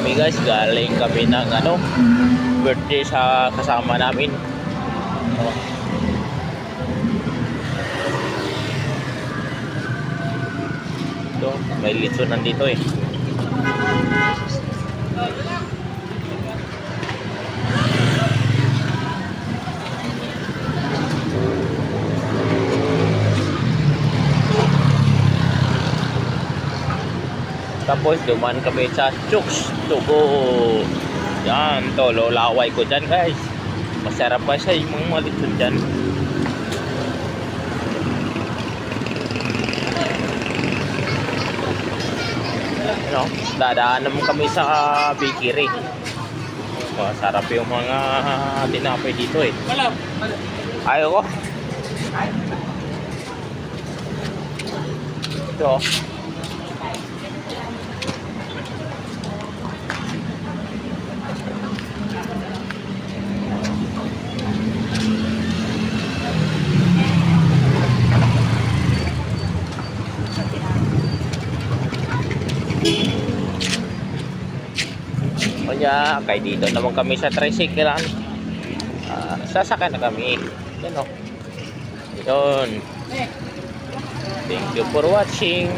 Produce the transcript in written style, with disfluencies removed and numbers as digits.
kami guys, galing kami ng birthday sa kasama namin. Ito, may litso nandito eh. Tapos duman kami sa Chooks Tubo. Yan, to lolaway ko dyan guys. Masarap pa siya yung mga lechon dyan. Dadaan naman kami sa bakery. Masarap yung mga tinapay dito eh. Ayaw ko. Ito. Kaya kay dito naman kami sa tricycle. Sasakay na kami. Yan o. Yun. Thank you for watching.